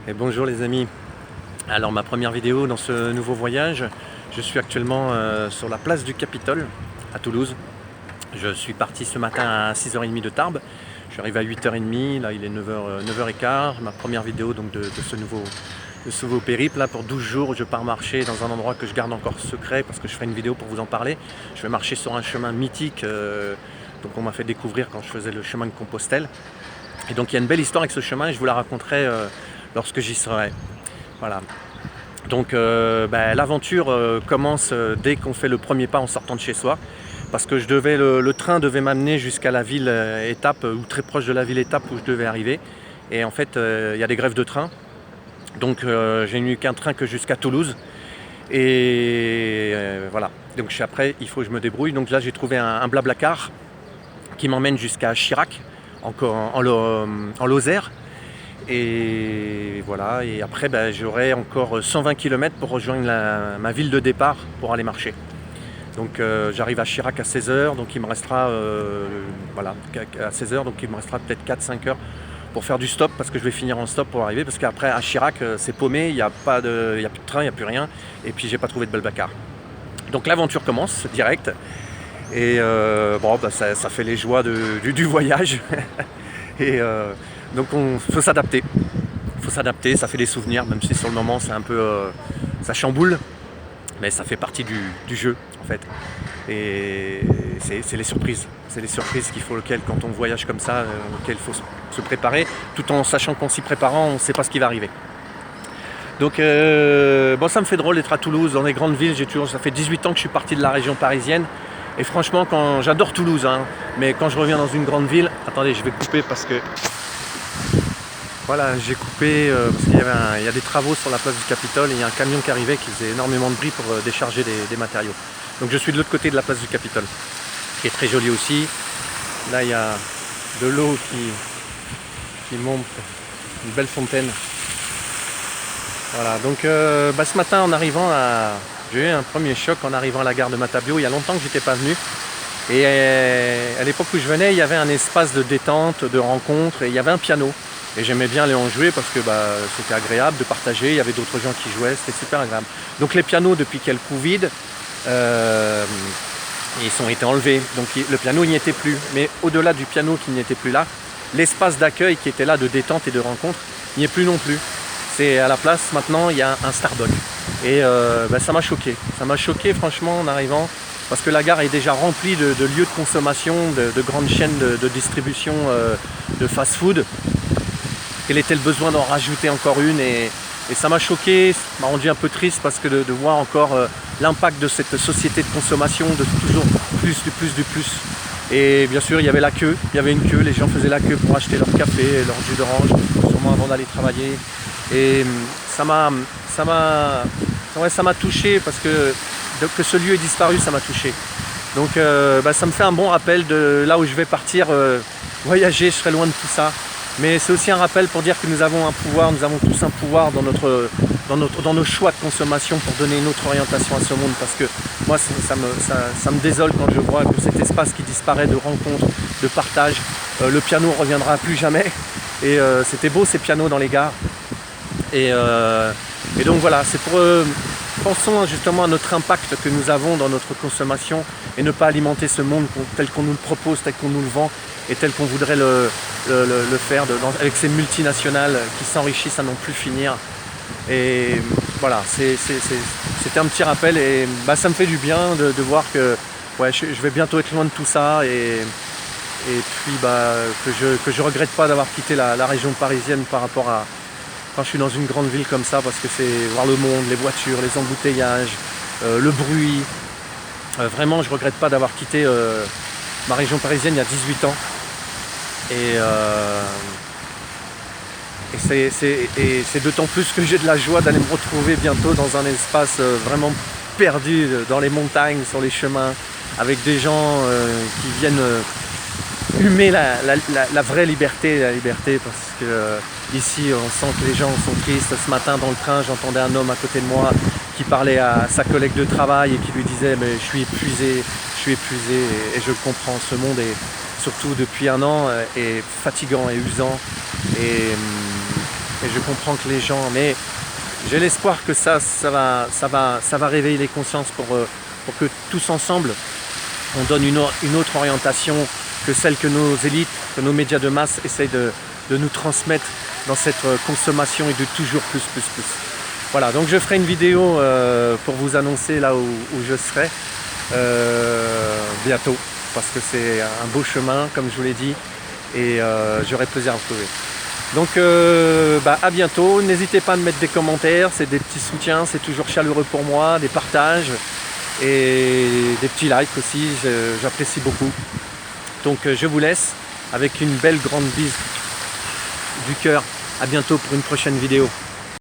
Et bonjour les amis. Alors ma première vidéo dans ce nouveau voyage, je suis actuellement sur la place du Capitole à Toulouse. Je suis parti ce matin à 6h30 de Tarbes. Je suis arrivé à 8h30, là il est 9h15. Ma première vidéo donc de ce nouveau périple là, pour 12 jours. Je pars marcher dans un endroit que je garde encore secret parce que je ferai une vidéo pour vous en parler. Je vais marcher sur un chemin mythique donc on m'a fait découvrir quand je faisais le chemin de Compostelle. Et donc il y a une belle histoire avec ce chemin et je vous la raconterai lorsque j'y serai. Voilà. Donc l'aventure commence dès qu'on fait le premier pas en sortant de chez soi. Parce que le train devait m'amener jusqu'à la ville étape, ou très proche de la ville étape où je devais arriver. Et en fait, il y a des grèves de train. Donc j'ai eu qu'un train que jusqu'à Toulouse. Et voilà. Donc après, il faut que je me débrouille. Donc là, j'ai trouvé un Blablacar qui m'emmène jusqu'à Chirac, en Lozère. Et voilà, et après j'aurai encore 120 km pour rejoindre ma ville de départ pour aller marcher. Donc j'arrive à Chirac à 16h, donc il me restera à 16h, donc il me restera peut-être 4-5 heures pour faire du stop, parce que je vais finir en stop pour arriver, parce qu'après à Chirac c'est paumé, il n'y a plus de train, il n'y a plus rien, et puis j'ai pas trouvé de Blablacar. Donc l'aventure commence direct, et ça fait les joies du voyage. Et donc il faut s'adapter. Ça fait des souvenirs, même si sur le moment c'est un peu ça chamboule, mais ça fait partie du jeu en fait. Et c'est les surprises. C'est les surprises quand on voyage comme ça, auxquelles il faut se préparer, tout en sachant qu'en s'y préparant, on ne sait pas ce qui va arriver. Donc ça me fait drôle d'être à Toulouse, dans les grandes villes. Ça fait 18 ans que je suis parti de la région parisienne. Et franchement, j'adore Toulouse, mais quand je reviens dans une grande ville, attendez, je vais couper parce que voilà, j'ai coupé parce qu'il y a des travaux sur la place du Capitole et il y a un camion qui arrivait qui faisait énormément de bruit pour décharger des matériaux. Donc je suis de l'autre côté de la place du Capitole, qui est très jolie aussi. Là, il y a de l'eau qui monte, une belle fontaine. Voilà, donc ce matin en arrivant j'ai eu un premier choc en arrivant à la gare de Matabio. Il y a longtemps que j'étais pas venu. Et à l'époque où je venais, il y avait un espace de détente, de rencontre, et il y avait un piano. Et j'aimais bien aller en jouer parce que c'était agréable de partager. Il y avait d'autres gens qui jouaient, c'était super agréable. Donc les pianos, depuis qu'il y a le Covid, ils ont été enlevés. Donc le piano n'y était plus. Mais au-delà du piano qui n'y était plus là, l'espace d'accueil qui était là de détente et de rencontre n'y est plus non plus. C'est à la place maintenant, il y a un Starbucks. Et ça m'a choqué. Ça m'a choqué franchement en arrivant, parce que la gare est déjà remplie de lieux de consommation, de grandes chaînes de distribution de fast-food. Quel était le besoin d'en rajouter encore une, et ça m'a choqué, ça m'a rendu un peu triste, parce que de voir encore l'impact de cette société de consommation, de toujours plus, du plus. Et bien sûr, il y avait une queue, les gens faisaient la queue pour acheter leur café, leur jus d'orange, sûrement avant d'aller travailler. Et ça m'a touché, parce que ce lieu ait disparu, ça m'a touché. Donc ça me fait un bon rappel de là où je vais partir voyager. Je serai loin de tout ça. Mais c'est aussi un rappel pour dire que nous avons un pouvoir, nous avons tous un pouvoir dans nos choix de consommation pour donner une autre orientation à ce monde. Parce que moi, ça me désole quand je vois que cet espace qui disparaît de rencontres, de partage, le piano ne reviendra plus jamais. Et c'était beau ces pianos dans les gares. Et donc voilà, c'est pensons justement à notre impact que nous avons dans notre consommation, et ne pas alimenter ce monde tel qu'on nous le propose, tel qu'on nous le vend, et tel qu'on voudrait le faire avec ces multinationales qui s'enrichissent à n'en plus finir. Et voilà, c'était un petit rappel, et ça me fait du bien de voir que je vais bientôt être loin de tout ça, et puis que je regrette pas d'avoir quitté la région parisienne par rapport à quand je suis dans une grande ville comme ça, parce que c'est voir le monde, les voitures, les embouteillages, le bruit. Vraiment, je ne regrette pas d'avoir quitté ma région parisienne il y a 18 ans. Et c'est d'autant plus que j'ai de la joie d'aller me retrouver bientôt dans un espace vraiment perdu dans les montagnes, sur les chemins, avec des gens qui viennent humer la vraie liberté, parce que ici on sent que les gens sont tristes. Ce matin dans le train, j'entendais un homme à côté de moi qui parlait à sa collègue de travail et qui lui disait mais je suis épuisé, et je comprends. Ce monde est surtout depuis un an est fatigant et usant, et je comprends que les gens, mais j'ai l'espoir que ça va réveiller les consciences pour que tous ensemble, on donne une autre orientation que celle que nos élites, que nos médias de masse essayent de nous transmettre dans cette consommation et de toujours plus. Voilà, donc je ferai une vidéo pour vous annoncer là où je serai bientôt, parce que c'est un beau chemin, comme je vous l'ai dit, et j'aurai plaisir à vous retrouver. Donc à bientôt, n'hésitez pas à me mettre des commentaires, c'est des petits soutiens, c'est toujours chaleureux pour moi, des partages et des petits likes aussi, j'apprécie beaucoup. Donc je vous laisse avec une belle grande bise du cœur, à bientôt pour une prochaine vidéo.